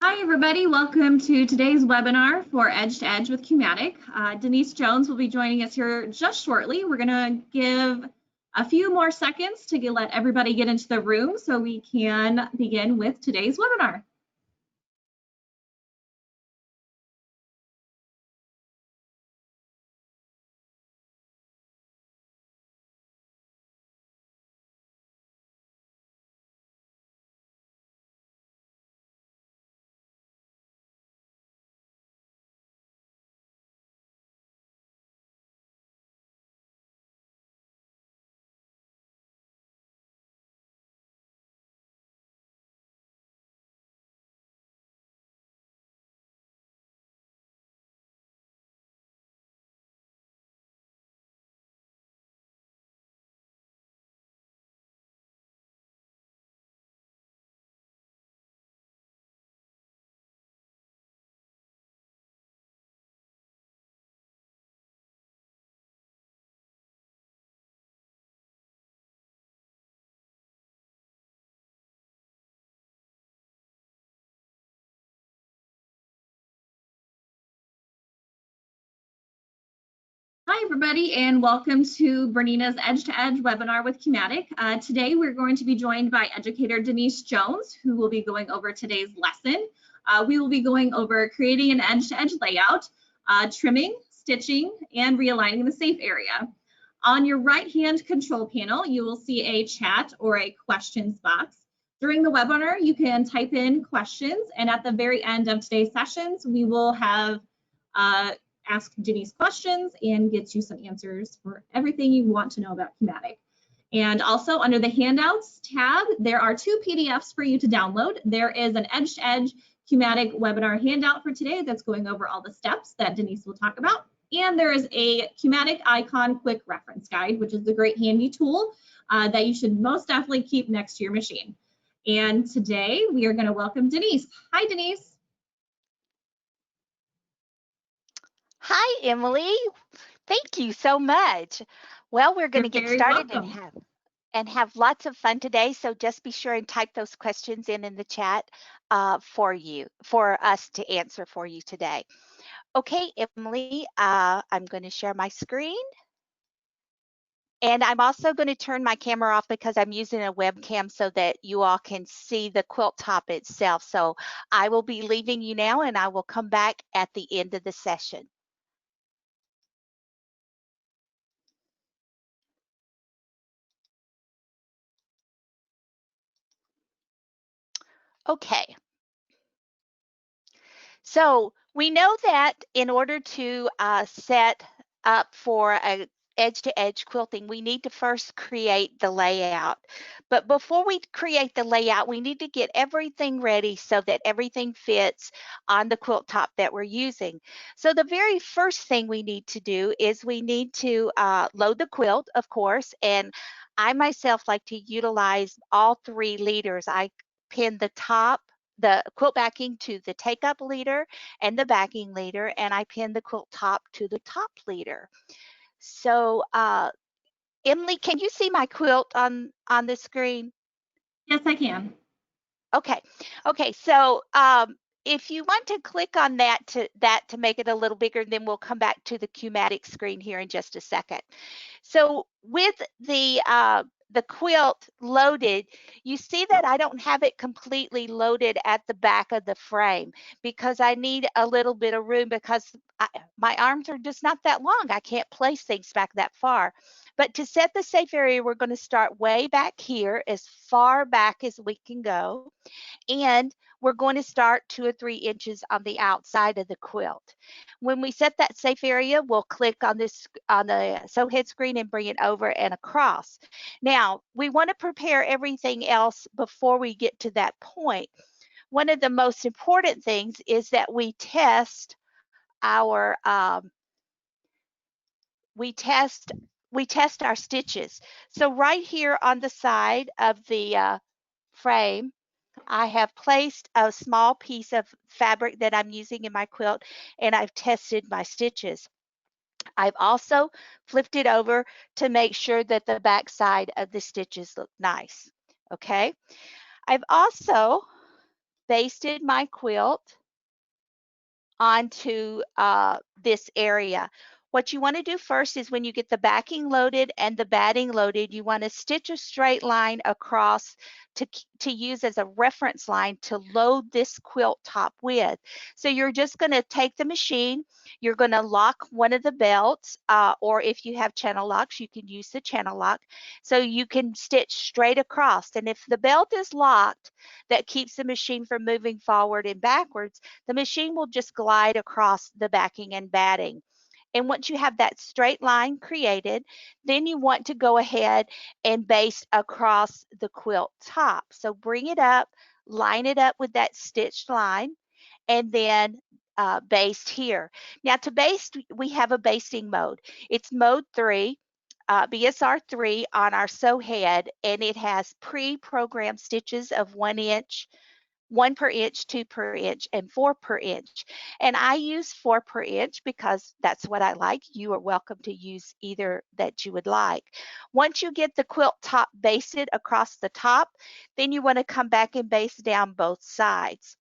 Hi, everybody. Welcome to today's webinar for Edge to Edge with Q-matic. Denise Jones will be joining us here just shortly. We're going to give a few more seconds to let everybody get into the room so we can begin with today's webinar. Hi, everybody, and welcome to BERNINA's Edge to Edge webinar with Q-matic. Today, we're going to be joined by Educator Denise Jones, who will be going over today's lesson. We will be going over creating an edge to edge layout, trimming, stitching, and realigning the safe area. On your right-hand control panel, you will see a chat or a questions box. During the webinar, you can type in questions, and at the very end of today's sessions, we will have ask Denise questions and get you some answers for everything you want to know about Q-matic. And also under the handouts tab, there are two PDFs for you to download. There is an Edge to Edge Q-matic webinar handout for today that's going over all the steps that Denise will talk about. And there is a Q-matic icon quick reference guide, which is a great handy tool that you should most definitely keep next to your machine. And today we are going to welcome Denise. Hi, Denise. Hi, Emily. Thank you so much. Well, we're going to get started and have lots of fun today. So just be sure and type those questions in the chat for us to answer for you today. Okay, Emily, I'm going to share my screen. And I'm also going to turn my camera off because I'm using a webcam so that you all can see the quilt top itself. So I will be leaving you now and I will come back at the end of the session. Okay. So we know that in order to set up for a edge-to-edge quilting, we need to first create the layout. But before we create the layout, we need to get everything ready so that everything fits on the quilt top that we're using. So the very first thing we need to do is we need to load the quilt, of course, and I myself like to utilize all three leaders. I pin the quilt backing to the take up leader and the backing leader, and I pin the quilt top to the top leader. So Emily, can you see my quilt on the screen? Yes, I can. Okay, so if you want to click on that to make it a little bigger, then we'll come back to the Q-matic screen here in just a second. So with the quilt loaded, you see that I don't have it completely loaded at the back of the frame because I need a little bit of room because my arms are just not that long. I can't place things back that far. But to set the safe area, we're going to start way back here, as far back as we can go. And we're going to start 2 or 3 inches on the outside of the quilt. When we set that safe area, we'll click on the sew head screen and bring it over and across. Now, we want to prepare everything else before we get to that point. One of the most important things is that we test our our stitches. So right here on the side of the frame, I have placed a small piece of fabric that I'm using in my quilt, and I've tested my stitches. I've also flipped it over to make sure that the back side of the stitches look nice. Okay. I've also basted my quilt onto this area. What you want to do first is when you get the backing loaded and the batting loaded, you want to stitch a straight line across to use as a reference line to load this quilt top with. So you're just going to take the machine, you're going to lock one of the belts, or if you have channel locks, you can use the channel lock, so you can stitch straight across. And if the belt is locked, that keeps the machine from moving forward and backwards, the machine will just glide across the backing and batting. And once you have that straight line created, then you want to go ahead and baste across the quilt top. So bring it up, line it up with that stitched line, and then baste here. Now to baste, we have a basting mode. It's mode 3. BSR 3 on our sew head, and it has pre-programmed stitches of 1 inch, 1 per inch, 2 per inch, and 4 per inch. And I use 4 per inch because that's what I like. You are welcome to use either that you would like. Once you get the quilt top basted across the top, then you want to come back and baste down both sides.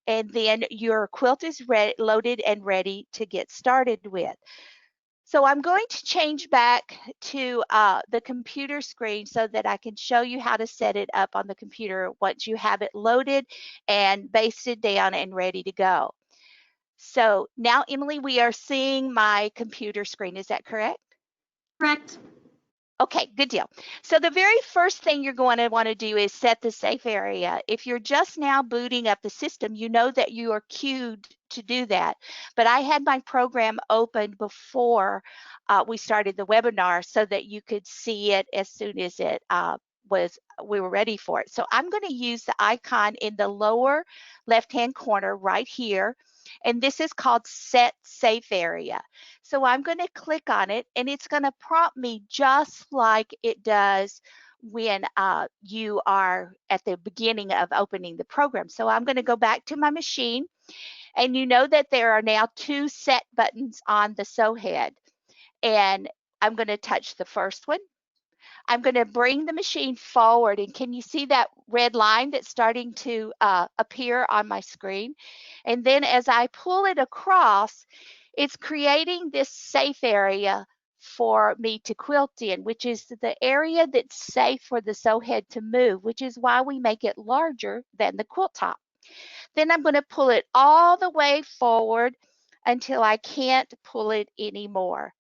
And then your quilt is loaded and ready to get started with. So I'm going to change back to the computer screen so that I can show you how to set it up on the computer once you have it loaded and basted down and ready to go. So now, Emily, we are seeing my computer screen. Is that correct? Correct. Okay, good deal. So the very first thing you're going to want to do is set the safe area. If you're just now booting up the system, you know that you are cued to do that. But I had my program open before we started the webinar so that you could see it as soon as it we were ready for it. So I'm going to use the icon in the lower left-hand corner right here. And this is called Set Safe Area. So I'm going to click on it, and it's going to prompt me just like it does when you are at the beginning of opening the program. So I'm going to go back to my machine, and you know that there are now 2 set buttons on the sew head. And I'm going to touch the first one. I'm going to bring the machine forward, and can you see that red line that's starting to appear on my screen? And then as I pull it across, it's creating this safe area for me to quilt in, which is the area that's safe for the sew head to move, which is why we make it larger than the quilt top. Then I'm going to pull it all the way forward until I can't pull it anymore.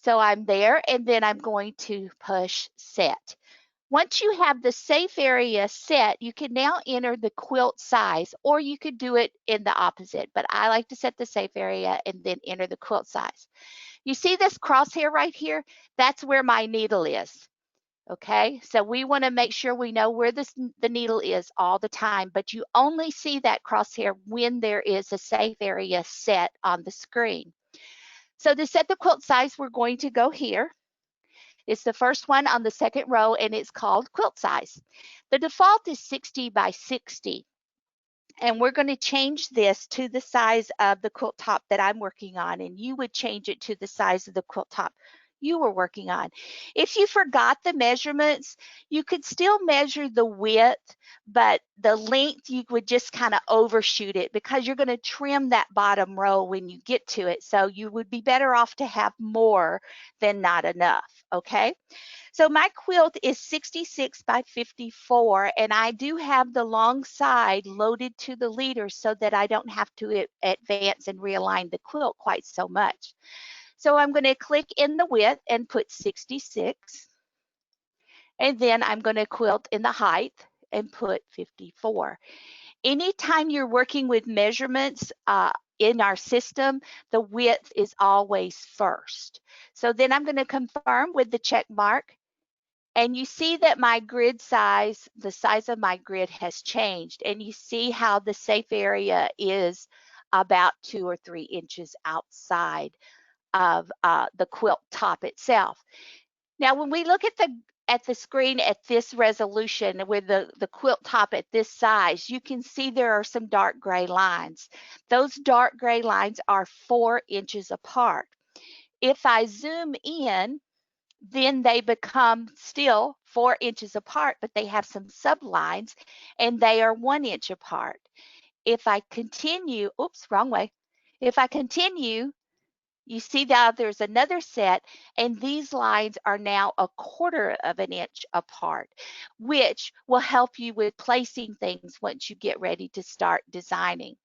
So I'm there, and then I'm going to push set. Once you have the safe area set, you can now enter the quilt size, or you could do it in the opposite, but I like to set the safe area and then enter the quilt size. You see this crosshair right here? That's where my needle is. Okay, so we want to make sure we know where the needle is all the time, but you only see that crosshair when there is a safe area set on the screen. So to set the quilt size, we're going to go here. It's the first one on the second row, and it's called quilt size. The default is 60 by 60. And we're going to change this to the size of the quilt top that I'm working on, and you would change it to the size of the quilt top you were working on. If you forgot the measurements, you could still measure the width, but the length you would just kind of overshoot it because you're going to trim that bottom row when you get to it. So you would be better off to have more than not enough, okay? So my quilt is 66 by 54, and I do have the long side loaded to the leader so that I don't have to advance and realign the quilt quite so much. So I'm going to click in the width and put 66. And then I'm going to quilt in the height and put 54. Anytime you're working with measurements in our system, the width is always first. So then I'm going to confirm with the check mark. And you see that my grid size, the size of my grid has changed. And you see how the safe area is about 2 or 3 inches outside of the quilt top itself. Now, when we look at the screen at this resolution with the quilt top at this size, you can see there are some dark gray lines. Those dark gray lines are 4 inches apart. If I zoom in, then they become still 4 inches apart, but they have some sublines and they are 1 inch apart. if I continue, oops, wrong way. If I continue, you see that there's another set, and these lines are now 1/4 of an inch apart, which will help you with placing things once you get ready to start designing.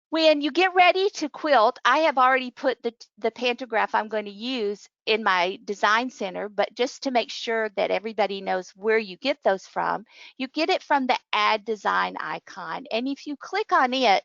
When you get ready to quilt, I have already put the pantograph I'm going to use in my design center, but just to make sure that everybody knows where you get those from, you get it from the Add Design icon. And if you click on it,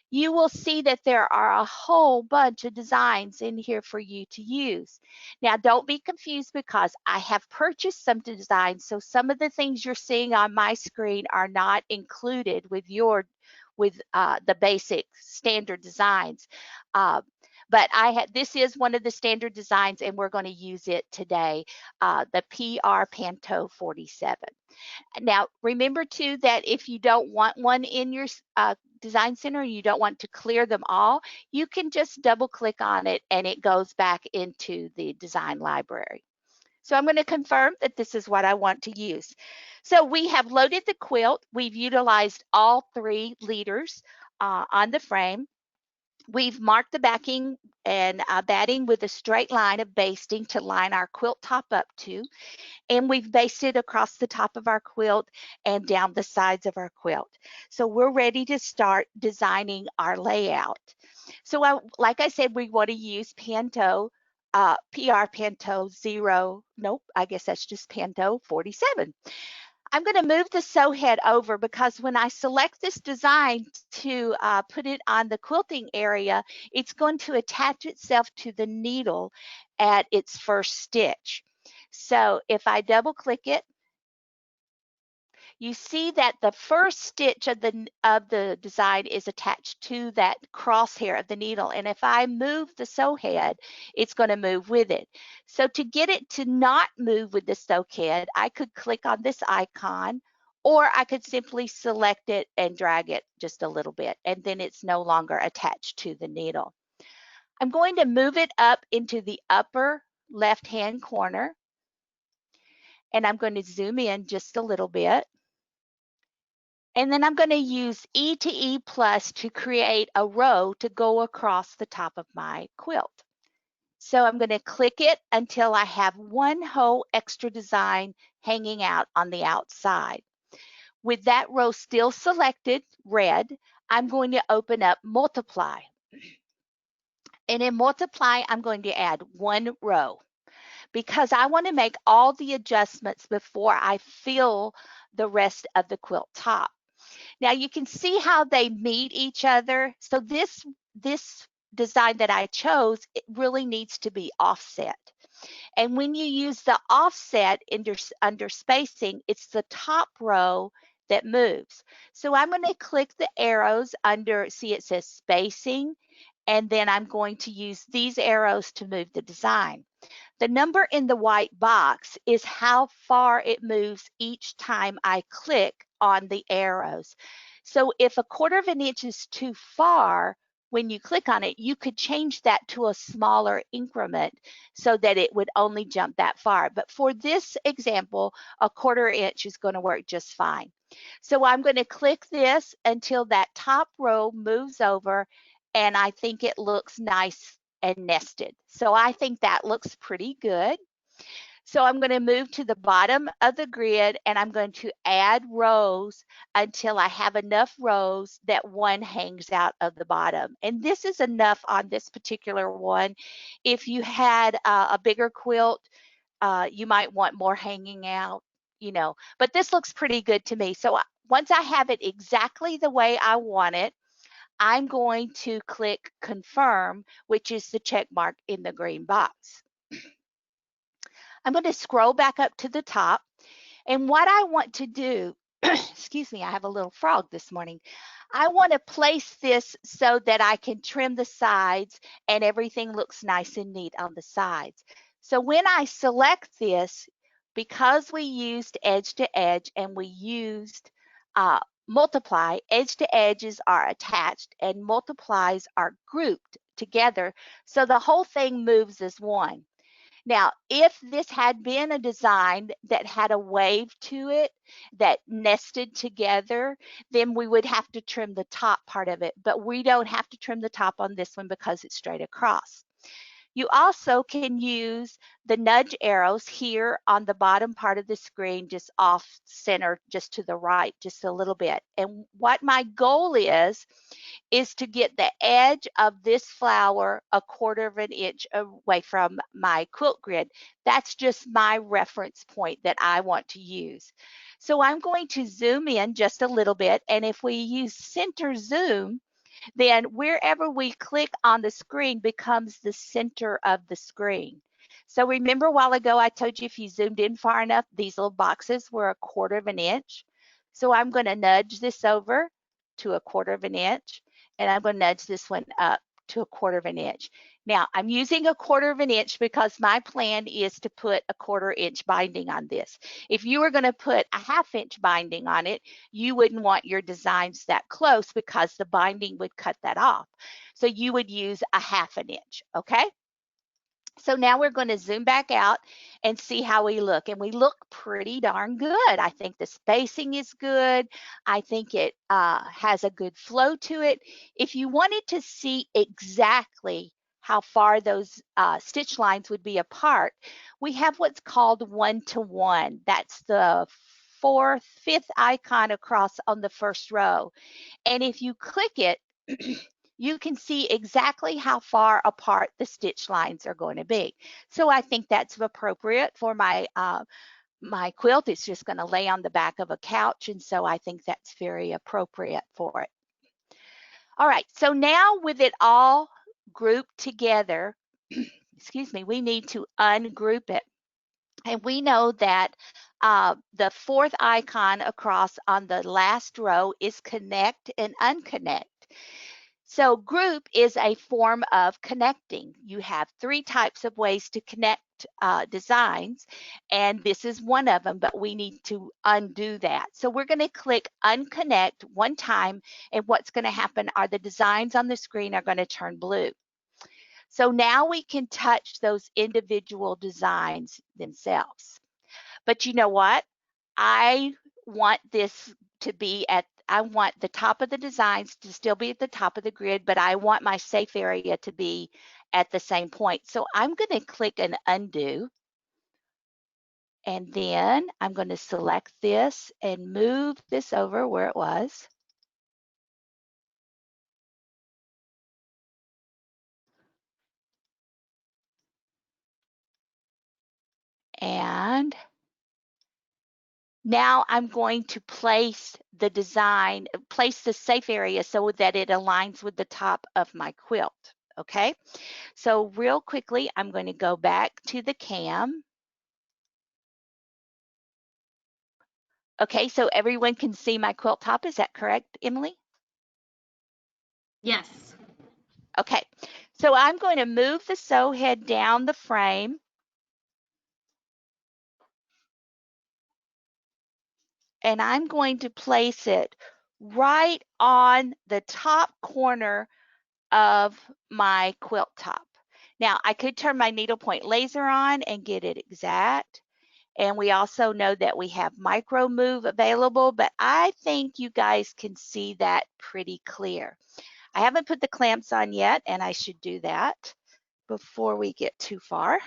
you will see that there are a whole bunch of designs in here for you to use. Now, don't be confused because I have purchased some designs, so some of the things you're seeing on my screen are not included with the basic standard designs. But this is one of the standard designs, and we're going to use it today, the PR Panto 47. Now, remember too that if you don't want one in your design center, you don't want to clear them all, you can just double click on it and it goes back into the design library. So I'm going to confirm that this is what I want to use. So we have loaded the quilt. We've utilized all 3 leaders on the frame. We've marked the backing and batting with a straight line of basting to line our quilt top up to. And we've basted across the top of our quilt and down the sides of our quilt. So we're ready to start designing our layout. So like I said, we want to use Panto, PR Panto 0, nope, I guess that's just Panto 47. I'm going to move the sew head over because when I select this design to put it on the quilting area, it's going to attach itself to the needle at its first stitch. So if I double click it, you see that the first stitch of the design is attached to that crosshair of the needle. And if I move the sew head, it's going to move with it. So to get it to not move with the sew head, I could click on this icon, or I could simply select it and drag it just a little bit, and then it's no longer attached to the needle. I'm going to move it up into the upper left-hand corner, and I'm going to zoom in just a little bit. And then I'm going to use E to E plus to create a row to go across the top of my quilt. So I'm going to click it until I have one whole extra design hanging out on the outside. With that row still selected, red, I'm going to open up Multiply. And in Multiply, I'm going to add 1 row because I want to make all the adjustments before I fill the rest of the quilt top. Now you can see how they meet each other. So this design that I chose, it really needs to be offset. And when you use the offset under spacing, it's the top row that moves. So I'm going to click the arrows under, see it says spacing, and then I'm going to use these arrows to move the design. The number in the white box is how far it moves each time I click on the arrows. So if 1/4 of an inch is too far, when you click on it, you could change that to a smaller increment so that it would only jump that far. But for this example, 1/4 inch is going to work just fine. So I'm going to click this until that top row moves over, and I think it looks nice and nested. So I think that looks pretty good. So I'm going to move to the bottom of the grid, and I'm going to add rows until I have enough rows that one hangs out of the bottom. And this is enough on this particular one. If you had a bigger quilt, you might want more hanging out, but this looks pretty good to me. So once I have it exactly the way I want it, I'm going to click confirm, which is the check mark in the green box. I'm going to scroll back up to the top, and what I want to do, excuse me, I have a little frog this morning. I want to place this so that I can trim the sides and everything looks nice and neat on the sides. So when I select this, because we used edge to edge and we used multiply, edge to edges are attached and multiplies are grouped together, so the whole thing moves as one. Now, if this had been a design that had a wave to it that nested together, then we would have to trim the top part of it, but we don't have to trim the top on this one because it's straight across. You also can use the nudge arrows here on the bottom part of the screen, just off center, just to the right, just a little bit. And what my goal is to get the edge of this flower a 1/4 of an inch away from my quilt grid. That's just my reference point that I want to use. So I'm going to zoom in just a little bit, and if we use center zoom, then wherever we click on the screen becomes the center of the screen. So remember a while ago I told you if you zoomed in far enough, these little boxes were a 1/4 of an inch. So I'm going to nudge this over to a 1/4 of an inch, and I'm going to nudge this one up to a 1/4 of an inch. Now I'm using a 1/4 of an inch because my plan is to put a 1/4 inch binding on this. If you were going to put a 1/2 inch binding on it, you wouldn't want your designs that close because the binding would cut that off. So you would use a 1/2 an inch, okay? So now we're going to zoom back out and see how we look. And we look pretty darn good. I think the spacing is good. I think it has a good flow to it. If you wanted to see exactly how far those stitch lines would be apart, we have what's called 1-to-1. That's the fifth icon across on the first row. And if you click it, you can see exactly how far apart the stitch lines are going to be. So I think that's appropriate for my my quilt. It's just going to lay on the back of a couch, and so I think that's very appropriate for it. All right, so now with it all grouped together, excuse me, we need to ungroup it. And we know that the 4th icon across on the last row is connect and unconnect. So group is a form of connecting. You have 3 types of ways to connect designs, and this is one of them, but we need to undo that. So we're going to click unconnect one time, and what's going to happen are the designs on the screen are going to turn blue. So now we can touch those individual designs themselves. But you know what? I want this to be I want the top of the designs to still be at the top of the grid, but I want my safe area to be at the same point. So I'm going to click an undo. And then I'm going to select this and move this over where it was. And now I'm going to place the design, place the safe area so that it aligns with the top of my quilt, okay? So real quickly, I'm going to go back to the cam. Okay, so everyone can see my quilt top, is that correct, Emily? Yes. Okay, so I'm going to move the sew head down the frame. And I'm going to place it right on the top corner of my quilt top. Now, I could turn my needlepoint laser on and get it exact. And we also know that we have micro move available, but I think you guys can see that pretty clear. I haven't put the clamps on yet, and I should do that before we get too far.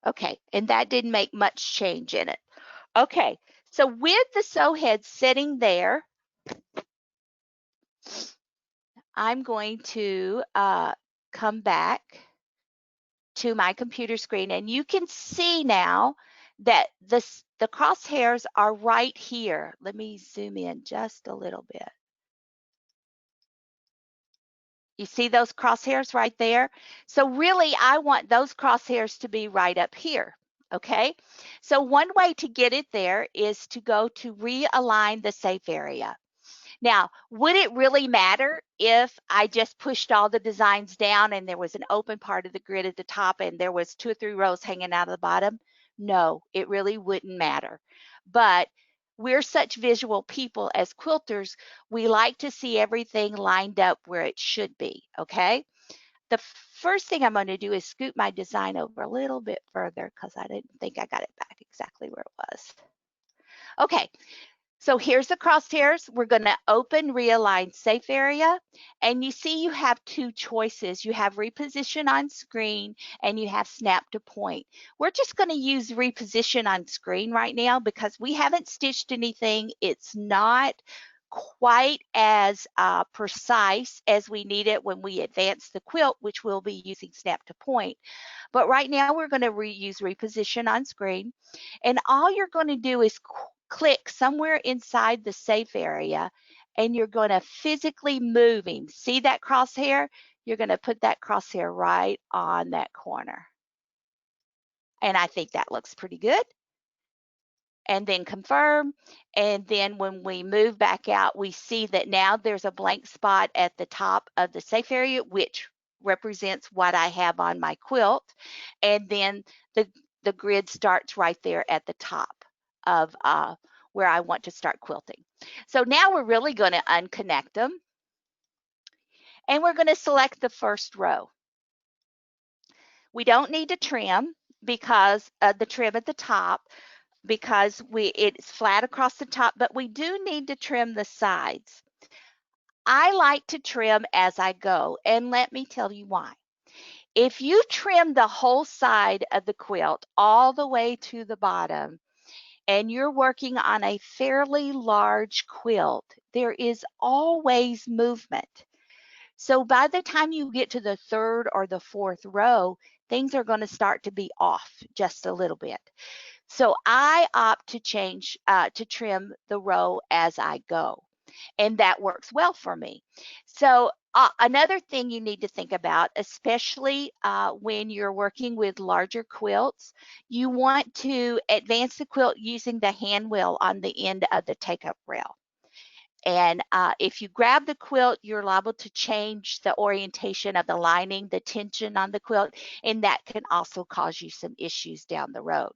Okay, and that didn't make much change in it. Okay, so with the sew head sitting there, I'm going to come back to my computer screen, and you can see now that the crosshairs are right here. Let me zoom in just a little bit. You see those crosshairs right there? So really, I want those crosshairs to be right up here, okay? So one way to get it there is to go to realign the safe area. Now, would it really matter if I just pushed all the designs down and there was an open part of the grid at the top and there was 2 or 3 rows hanging out of the bottom? No, it really wouldn't matter. But we're such visual people as quilters, we like to see everything lined up where it should be, okay? The first thing I'm going to do is scoot my design over a little bit further because I didn't think I got it back exactly where it was. Okay, so here's the crosshairs. We're going to open realign safe area, and you see you have two choices. You have reposition on screen and you have snap to point. We're just going to use reposition on screen right now because we haven't stitched anything. It's not quite as precise as we need it when we advance the quilt, which we'll be using snap to point. But right now we're going to use reposition on screen, and all you're going to do is click somewhere inside the safe area, and you're going to physically moving. See that crosshair? You're going to put that crosshair right on that corner. And I think that looks pretty good. And then confirm. And then when we move back out, we see that now there's a blank spot at the top of the safe area, which represents what I have on my quilt. And then the grid starts right there at the top of where I want to start quilting. So now we're really going to unconnect them. And we're going to select the first row. We don't need to trim because the trim at the top, because it's flat across the top, but we do need to trim the sides. I like to trim as I go, and let me tell you why. If you trim the whole side of the quilt all the way to the bottom, and you're working on a fairly large quilt, there is always movement. So by the time you get to the third or the fourth row, things are going to start to be off just a little bit. So I opt to change to trim the row as I go, and that works well for me. So another thing you need to think about, especially when you're working with larger quilts, you want to advance the quilt using the hand wheel on the end of the take-up rail. And if you grab the quilt, you're liable to change the orientation of the lining, the tension on the quilt, and that can also cause you some issues down the road.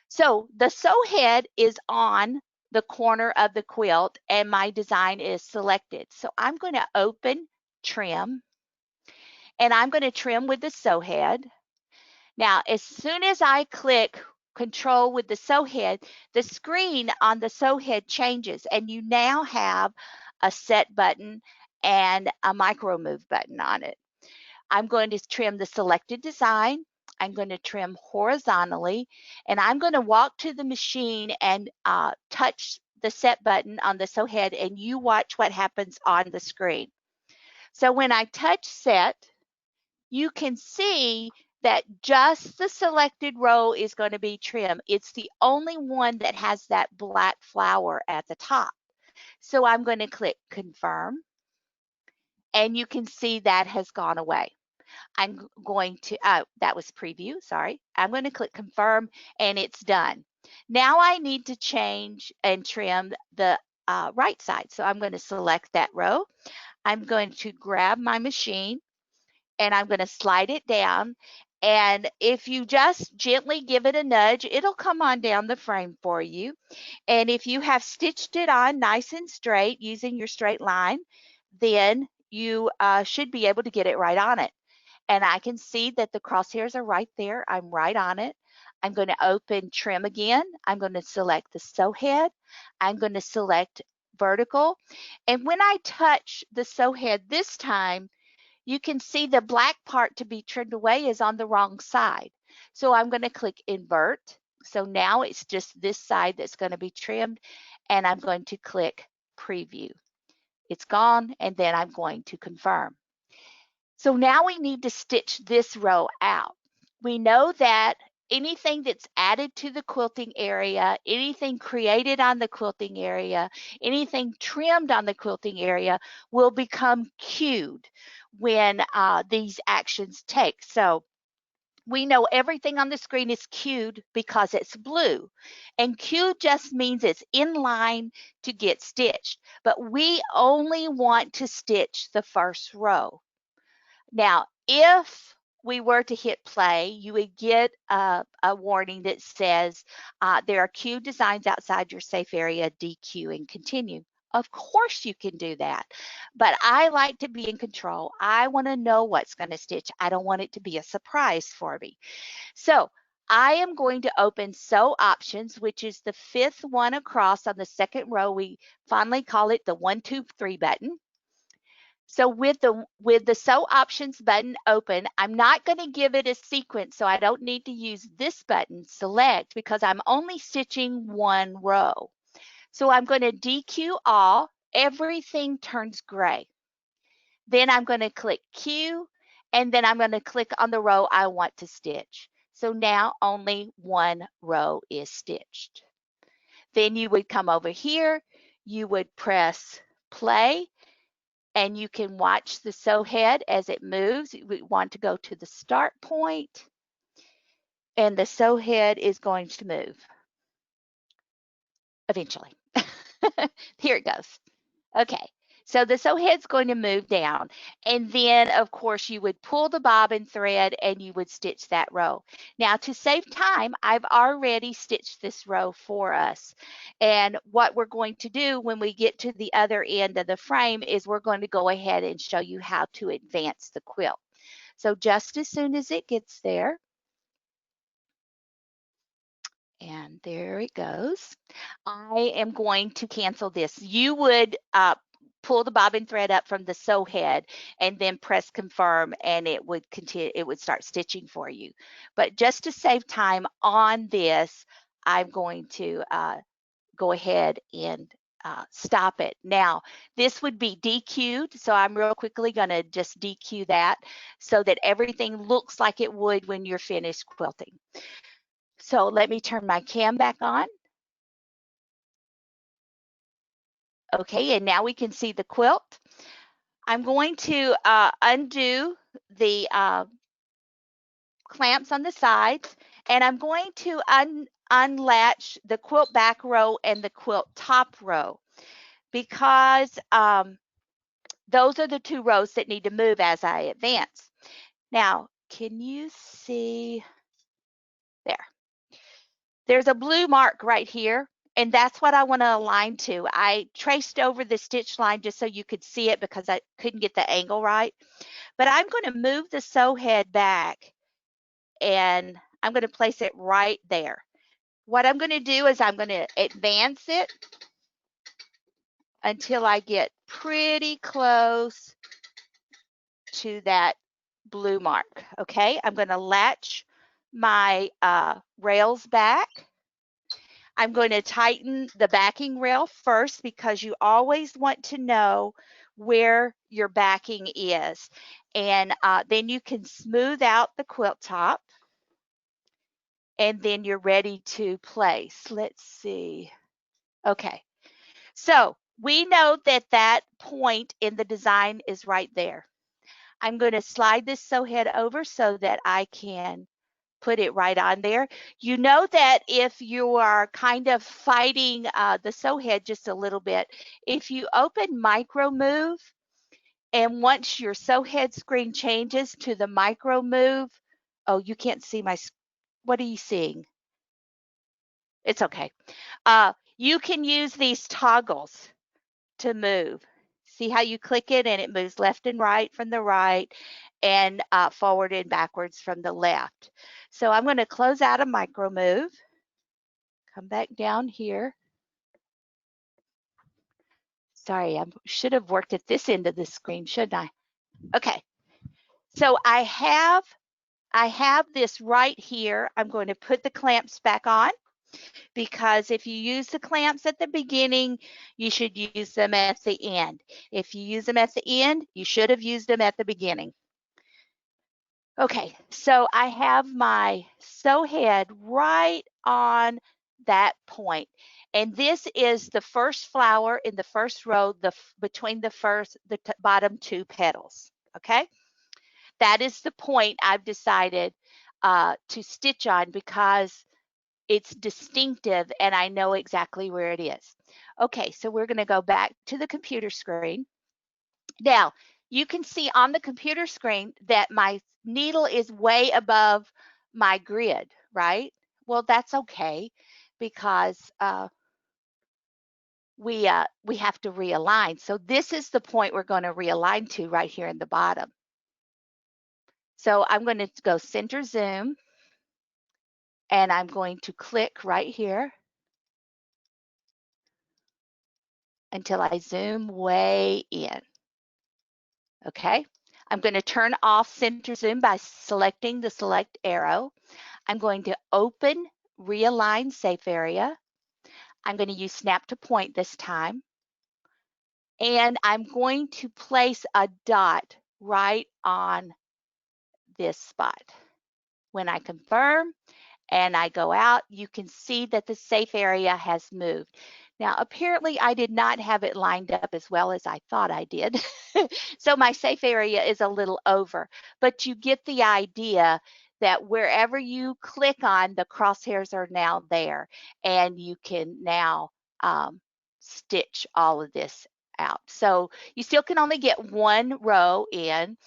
So the sew head is on the corner of the quilt and my design is selected. So I'm going to open trim, and I'm going to trim with the sew head. Now, as soon as I click control with the sew head, the screen on the sew head changes, and you now have a set button and a micro move button on it. I'm going to trim the selected design. I'm going to trim horizontally, and I'm going to walk to the machine and touch the set button on the sew head, and you watch what happens on the screen. So when I touch set, you can see that just the selected row is going to be trimmed. It's the only one that has that black flower at the top. So I'm going to click confirm, and you can see that has gone away. I'm going to, that was preview, sorry. I'm going to click confirm, and it's done. Now I need to change and trim the right side. So I'm going to select that row. I'm going to grab my machine, and I'm going to slide it down. And if you just gently give it a nudge, it'll come on down the frame for you. And if you have stitched it on nice and straight using your straight line, then you should be able to get it right on it. And I can see that the crosshairs are right there. I'm right on it. I'm going to open trim again. I'm going to select the sew head. I'm going to select vertical. And when I touch the sew head this time, you can see the black part to be trimmed away is on the wrong side. So I'm going to click invert. So now it's just this side that's going to be trimmed, and I'm going to click preview. It's gone, and then I'm going to confirm. So now we need to stitch this row out. We know that anything that's added to the quilting area, anything created on the quilting area, anything trimmed on the quilting area will become queued when these actions take. So we know everything on the screen is queued because it's blue. And queued just means it's in line to get stitched. But we only want to stitch the first row. Now, if we were to hit play, you would get a warning that says there are queue designs outside your safe area, DQ and continue. Of course you can do that, but I like to be in control. I want to know what's going to stitch. I don't want it to be a surprise for me. So I am going to open Sew Options, which is the 5th one across on the 2nd row. We fondly call it the 1, 2, 3 button. So with the Sew Options button open, I'm not going to give it a sequence, so I don't need to use this button, Select, because I'm only stitching 1 row. So I'm going to DQ all, everything turns gray. Then I'm going to click Q, and then I'm going to click on the row I want to stitch. So now only 1 row is stitched. Then you would come over here, you would press play, and you can watch the sew head as it moves. We want to go to the start point, and the sew head is going to move eventually. Here it goes. Okay, so the sew head's going to move down, and then of course you would pull the bobbin thread and you would stitch that row. Now to save time, I've already stitched this row for us, and what we're going to do when we get to the other end of the frame is we're going to go ahead and show you how to advance the quilt. So just as soon as it gets there, and there it goes. I am going to cancel this. You would pull the bobbin thread up from the sew head and then press confirm, and it would continue. It would start stitching for you. But just to save time on this, I'm going to go ahead and stop it. Now, this would be DQ'd, so I'm real quickly going to just DQ that so that everything looks like it would when you're finished quilting. So let me turn my cam back on. Okay, and now we can see the quilt. I'm going to undo the clamps on the sides, and I'm going to unlatch the quilt back row and the quilt top row, because those are the 2 rows that need to move as I advance. Now, can you see there? There's a blue mark right here, and that's what I want to align to. I traced over the stitch line just so you could see it because I couldn't get the angle right. But I'm going to move the sew head back, and I'm going to place it right there. What I'm going to do is I'm going to advance it until I get pretty close to that blue mark. Okay, I'm going to latch my rails back. I'm going to tighten the backing rail first because you always want to know where your backing is. And then you can smooth out the quilt top, and then you're ready to place. Let's see. Okay, so we know that that point in the design is right there. I'm going to slide this sew head over so that I can put it right on there. You know that if you are kind of fighting the sew head just a little bit, if you open micro move, and once your sew head screen changes to the micro move, oh, you can't see my, what are you seeing? It's okay. You can use these toggles to move. See how you click it and it moves left and right from the right, and forward and backwards from the left. So I'm going to close out a micro move, come back down here. Sorry, I should have worked at this end of the screen, shouldn't I? Okay, so I have this right here. I'm going to put the clamps back on, because if you use the clamps at the beginning, you should use them at the end. If you use them at the end, you should have used them at the beginning. Okay, so I have my sew head right on that point. And this is the first flower in the first row, between the bottom 2 petals, okay? That is the point I've decided to stitch on because it's distinctive and I know exactly where it is. Okay, so we're gonna go back to the computer screen. Now, you can see on the computer screen that my needle is way above my grid, right? Well, that's okay because we have to realign. So this is the point we're going to realign to right here in the bottom. So I'm going to go center zoom, and I'm going to click right here until I zoom way in. Okay, I'm going to turn off center zoom by selecting the select arrow. I'm going to open realign safe area. I'm going to use snap to point this time. And I'm going to place a dot right on this spot. When I confirm and I go out, you can see that the safe area has moved. Now, apparently I did not have it lined up as well as I thought I did. So my safe area is a little over, but you get the idea that wherever you click on, the crosshairs are now there, and you can now stitch all of this out. So you still can only get one row in,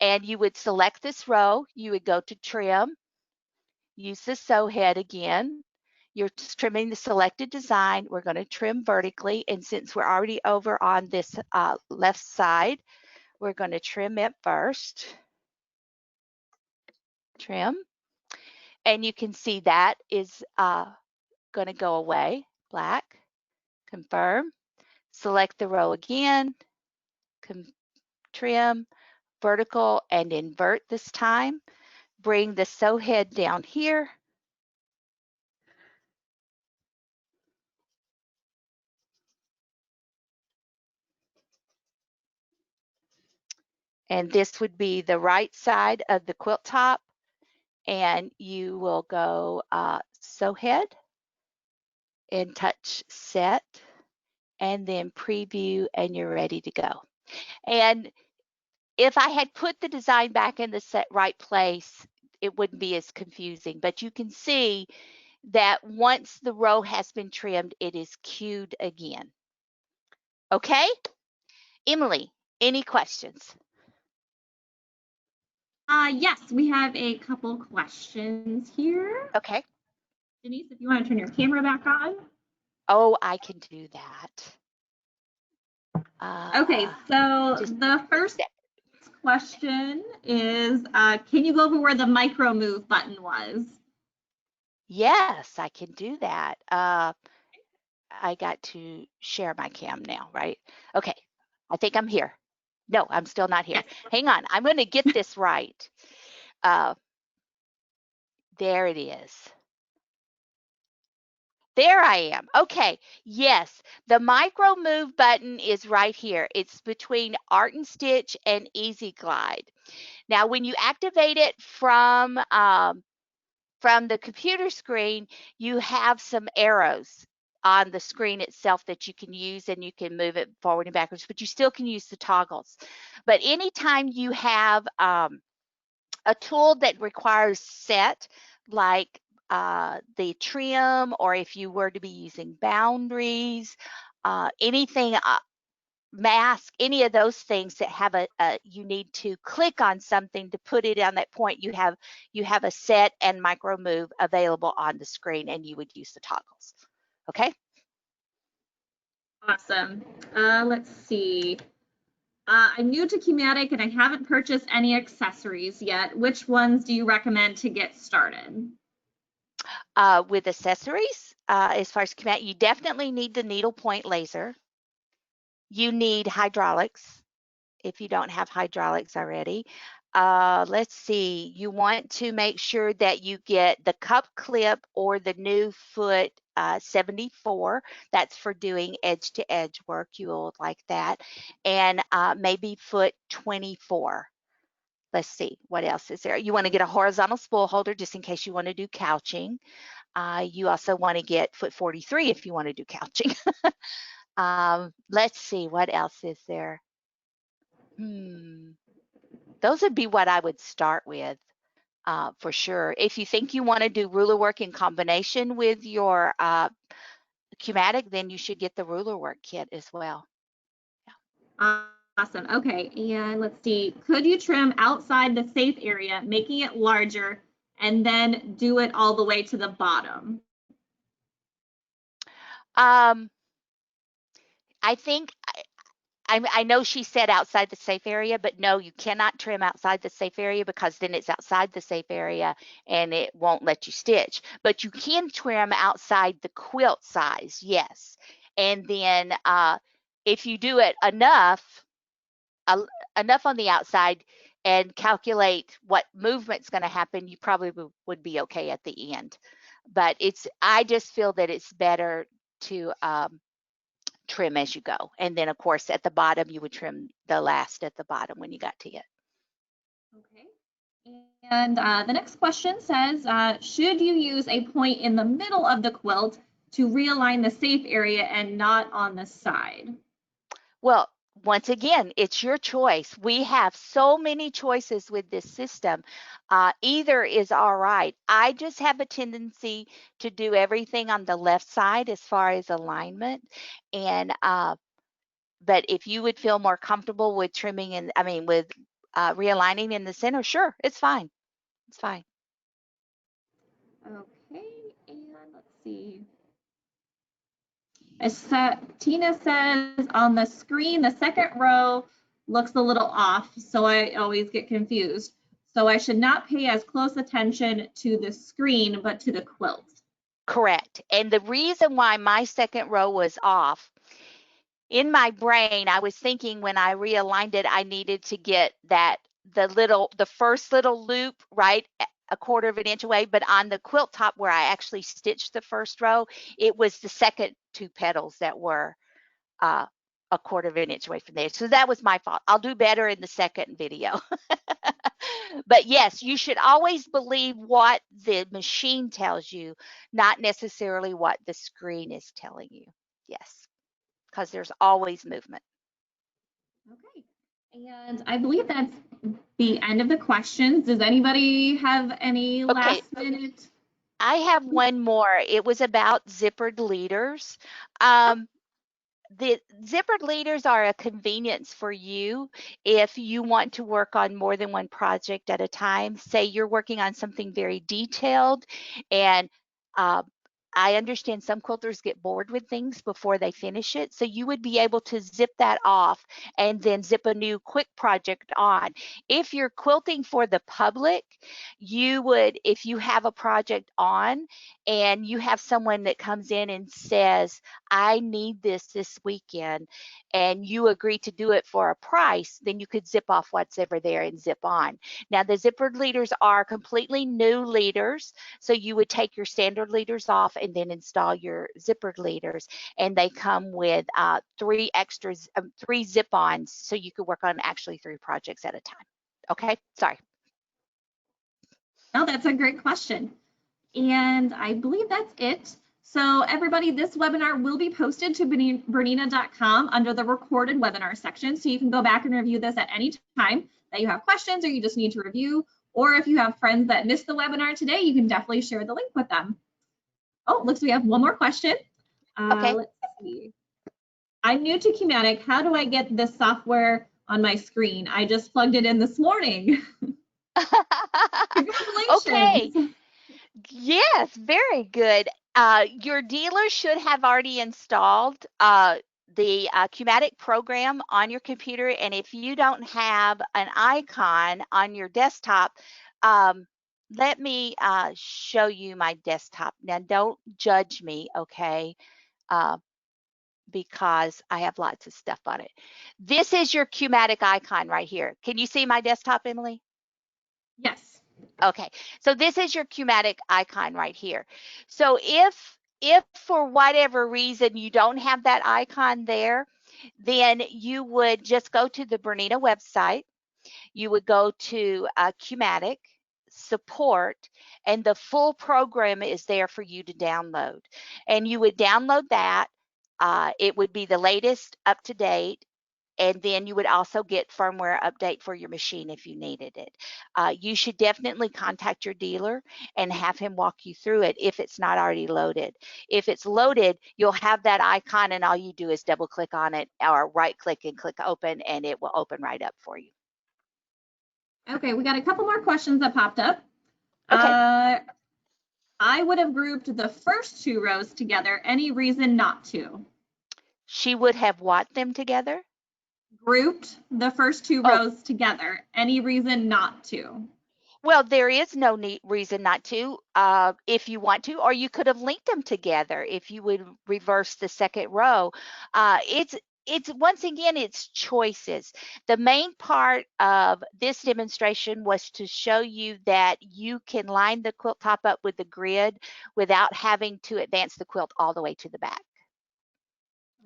and you would select this row, you would go to trim, use the sew head again. You're trimming the selected design. We're going to trim vertically, and since we're already over on this left side, we're going to trim it first. Trim, and you can see that is going to go away. Black, confirm, select the row again, trim, vertical, and invert this time. Bring the sew head down here. And this would be the right side of the quilt top. And you will go sew head and touch set, and then preview, and you're ready to go. And if I had put the design back in the right place, it wouldn't be as confusing, but you can see that once the row has been trimmed, it is queued again. Okay? Emily, any questions? Yes, we have a couple questions here. Okay. Denise, if you want to turn your camera back on. Oh, I can do that. Okay, so the first question is, can you go over where the micro move button was? Yes, I can do that. I got to share my cam now, right? Okay, I think I'm here. No, I'm still not here. Yes. Hang on, I'm going to get this right. There it is. There I am. Okay, yes, the micro move button is right here. It's between Art and Stitch and Easy Glide. Now, when you activate it from the computer screen, you have some arrows on the screen itself that you can use, and you can move it forward and backwards, but you still can use the toggles. But anytime you have a tool that requires set, like the trim, or if you were to be using boundaries, anything, mask, any of those things that have you need to click on something to put it on that point, you have a set and micro move available on the screen, and you would use the toggles. Okay. Awesome. Let's see. I'm new to Q-matic and I haven't purchased any accessories yet. Which ones do you recommend to get started? With accessories, as far as Q-matic, you definitely need the needle point laser. You need hydraulics if you don't have hydraulics already. Let's see, you want to make sure that you get the cup clip or the new foot 74. That's for doing edge to edge work. You will like that. And maybe foot 24. Let's see, what else is there? You want to get a horizontal spool holder just in case you want to do couching. You also want to get foot 43 if you want to do couching. Let's see, what else is there? Those would be what I would start with for sure. If you think you want to do ruler work in combination with your Q-matic, then you should get the ruler work kit as well. Yeah. Awesome. Okay, and let's see. Could you trim outside the safe area, making it larger, and then do it all the way to the bottom? Um, I think I know she said outside the safe area, but no, you cannot trim outside the safe area because then it's outside the safe area and it won't let you stitch. But you can trim outside the quilt size, yes. And then if you do it enough on the outside and calculate what movement's going to happen, you probably would be okay at the end. But I just feel that it's better to trim as you go. And then of course at the bottom, you would trim the last at the bottom when you got to it. Okay. And the next question says, should you use a point in the middle of the quilt to realign the safe area and not on the side? Well, once again, it's your choice. We have so many choices with this system. Either is all right. I just have a tendency to do everything on the left side as far as alignment. And but if you would feel more comfortable with trimming and with realigning in the center, sure, it's fine. It's fine. Okay, and let's see. Tina says on the screen, the second row looks a little off, so I always get confused. So I should not pay as close attention to the screen, but to the quilt. Correct. And the reason why my second row was off, in my brain, I was thinking when I realigned it, I needed to get the first little loop, right, a quarter of an inch away, but on the quilt top where I actually stitched the first row, it was the second two petals that were a quarter of an inch away from there. So that was my fault. I'll do better in the second video. But yes, you should always believe what the machine tells you, not necessarily what the screen is telling you. Yes, because there's always movement. Okay, and I believe that's the end of the questions. Does anybody have any Okay, last minute? I have one more. It was about zippered leaders. The zippered leaders are a convenience for you if you want to work on more than one project at a time. Say you're working on something very detailed, and uh, I understand some quilters get bored with things before they finish it. So you would be able to zip that off and then zip a new quick project on. If you're quilting for the public, you would, if you have a project on and you have someone that comes in and says, I need this weekend, and you agree to do it for a price, then you could zip off what's ever there and zip on. Now, the zippered leaders are completely new leaders, so you would take your standard leaders off and then install your zippered leaders, and they come with three zip-ons, so you could work on actually 3 projects at a time. Okay, sorry. No, that's a great question. And I believe that's it. So everybody, this webinar will be posted to BERNINA.com under the recorded webinar section. So you can go back and review this at any time that you have questions or you just need to review. Or if you have friends that missed the webinar today, you can definitely share the link with them. Oh, looks like we have one more question. Okay. Let's see. I'm new to Q-matic. How do I get this software on my screen? I just plugged it in this morning. Okay. Congratulations. Yes, very good. Your dealer should have already installed the Q-matic program on your computer, and if you don't have an icon on your desktop, let me show you my desktop. Now, don't judge me, okay? Because I have lots of stuff on it. This is your Q-matic icon right here. Can you see my desktop, Emily? Yes. Okay, so this is your Q-matic icon right here. So if for whatever reason you don't have that icon there, then you would just go to the BERNINA website. You would go to Q-matic support, and the full program is there for you to download. And you would download that. It would be the latest up to date. and then you would also get firmware update for your machine if you needed it. You should definitely contact your dealer and have him walk you through it if it's not already loaded. If it's loaded, you'll have that icon, and all you do is double click on it or right click and click open, and it will open right up for you. Okay, we got a couple more questions that popped up. Okay. I would have grouped the first 2 rows together. Any reason not to? She would have what them together? Grouped the first 2 rows together. Any reason not to? Well, there is no reason not to if you want to, or you could have linked them together if you would reverse the second row. It's once again, it's choices. The main part of this demonstration was to show you that you can line the quilt top up with the grid without having to advance the quilt all the way to the back.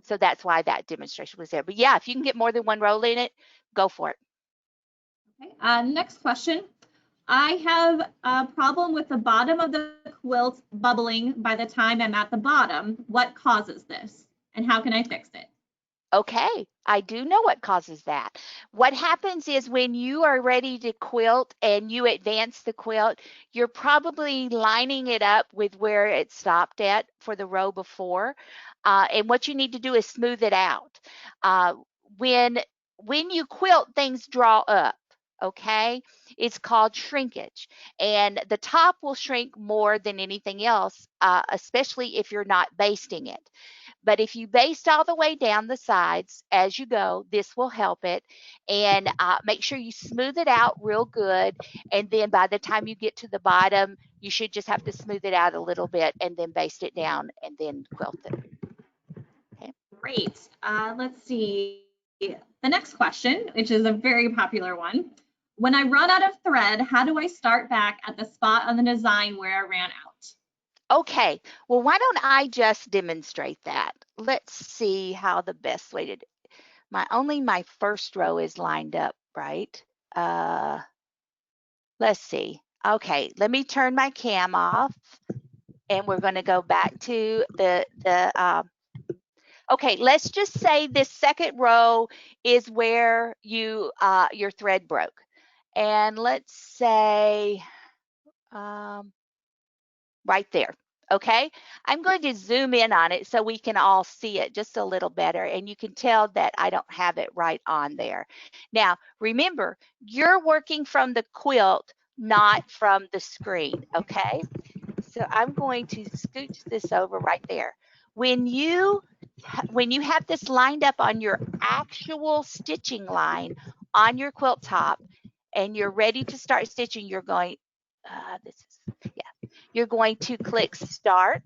So that's why that demonstration was there. But yeah, if you can get more than 1 row in it, go for it. Okay, next question. I have a problem with the bottom of the quilt bubbling by the time I'm at the bottom. What causes this, and how can I fix it? Okay, I do know what causes that. What happens is when you are ready to quilt and you advance the quilt, you're probably lining it up with where it stopped at for the row before. And what you need to do is smooth it out. When you quilt, things draw up. Okay, it's called shrinkage, and the top will shrink more than anything else, especially if you're not basting it. But if you baste all the way down the sides as you go, this will help it. And make sure you smooth it out real good. And then by the time you get to the bottom, you should just have to smooth it out a little bit and then baste it down and then quilt it. Okay. Great. Let's see. The next question, which is a very popular one. When I run out of thread, how do I start back at the spot on the design where I ran out? Okay, well, why don't I just demonstrate that? Let's see how the best way to do it. My first row is lined up, right? Let's see. Okay, let me turn my cam off, and we're going to go back to okay, let's just say this second row is where you your thread broke. And let's say right there. Okay, I'm going to zoom in on it so we can all see it just a little better, and you can tell that I don't have it right on there. Now, remember, you're working from the quilt, not from the screen, okay? So I'm going to scooch this over right there. When you have this lined up on your actual stitching line on your quilt top, and you're ready to start stitching, you're going, you're going to click Start.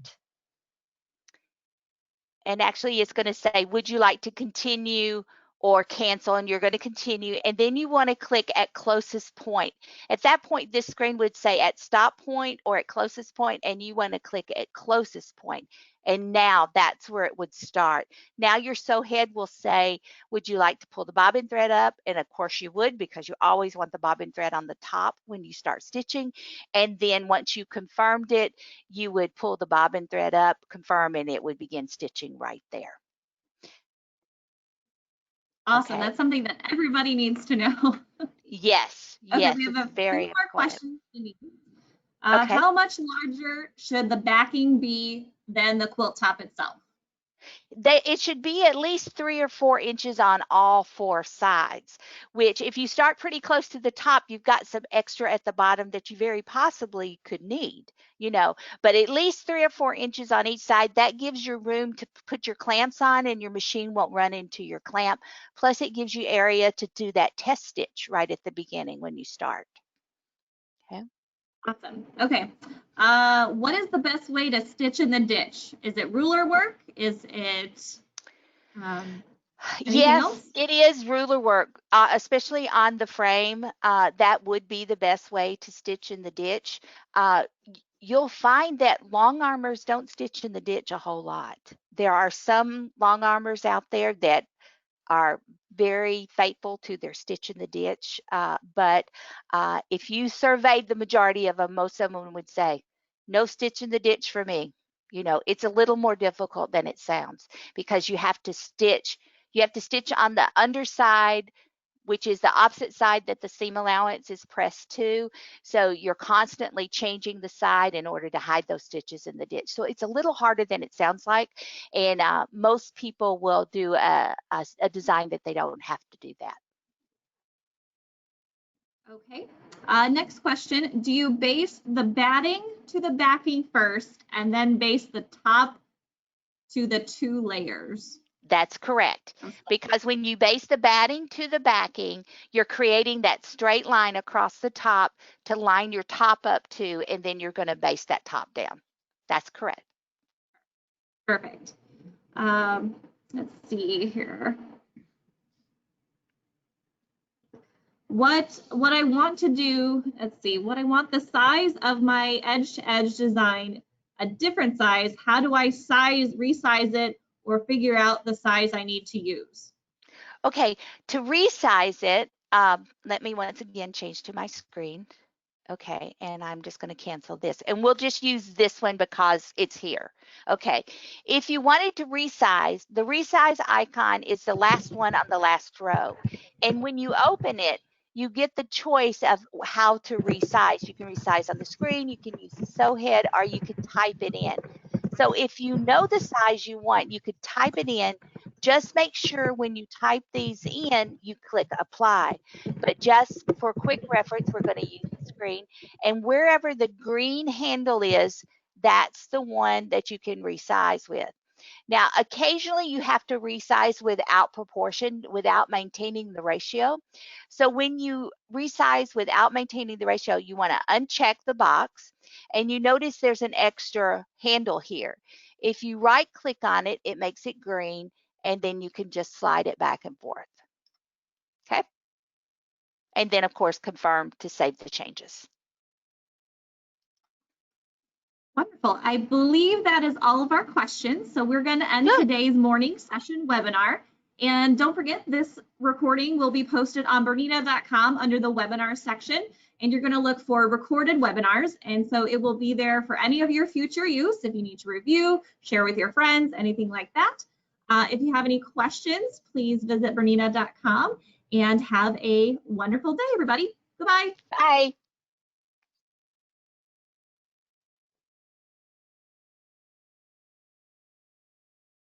And actually, it's going to say, would you like to continue or cancel? And you're going to continue. And then you want to click at closest point. At that point, this screen would say at stop point or at closest point, and you want to click at closest point. And now that's where it would start. Now your sew head will say, would you like to pull the bobbin thread up? And of course you would, because you always want the bobbin thread on the top when you start stitching. And then once you confirmed it, you would pull the bobbin thread up, confirm, and it would begin stitching right there. Awesome. Okay. That's something that everybody needs to know. Yes. Okay, yes, we have it's very more important. questions. Okay. How much larger should the backing be than the quilt top itself? It should be at least 3 or 4 inches on all 4 sides, which if you start pretty close to the top, you've got some extra at the bottom that you very possibly could need, but at least 3 or 4 inches on each side. That gives you room to put your clamps on, and your machine won't run into your clamp. Plus it gives you area to do that test stitch right at the beginning when you start. Okay. Awesome. Okay. What is the best way to stitch in the ditch? Is it ruler work? Is it anything else? It is ruler work, especially on the frame. That would be the best way to stitch in the ditch. You'll find that long armors don't stitch in the ditch a whole lot. There are some long armors out there that are very faithful to their stitch in the ditch. But if you surveyed the majority of them, most of them would say, no stitch in the ditch for me. It's a little more difficult than it sounds, because you have to stitch. You have to stitch on the underside, which is the opposite side that the seam allowance is pressed to. So you're constantly changing the side in order to hide those stitches in the ditch. So it's a little harder than it sounds like. And most people will do a design that they don't have to do that. Okay. Next question. Do you base the batting to the backing first and then base the top to the 2 layers? That's correct. Because when you base the batting to the backing, you're creating that straight line across the top to line your top up to, and then you're going to base that top down. That's correct. Perfect. Let's see here. What I want to do, let's see, what I want the size of my edge to edge design, a different size. How do I resize it or figure out the size I need to use? Okay, to resize it, let me once again change to my screen. Okay, and I'm just going to cancel this, and we'll just use this one because it's here. Okay, if you wanted to resize, the resize icon is the last one on the last row. And when you open it, you get the choice of how to resize. You can resize on the screen, you can use the sew head, or you can type it in. So if you know the size you want, you could type it in. Just make sure when you type these in, you click apply. But just for quick reference, we're going to use the screen. And wherever the green handle is, that's the one that you can resize with. Now, occasionally you have to resize without proportion, without maintaining the ratio. So when you resize without maintaining the ratio, you want to uncheck the box, and you notice there's an extra handle here. If you right click on it, it makes it green, and then you can just slide it back and forth. Okay? And then, of course, confirm to save the changes. Wonderful. I believe that is all of our questions. So we're going to end today's morning session webinar. And don't forget, this recording will be posted on BERNINA.com under the webinar section. And you're going to look for recorded webinars. And so it will be there for any of your future use if you need to review, share with your friends, anything like that. If you have any questions, please visit BERNINA.com and have a wonderful day, everybody. Goodbye. Bye.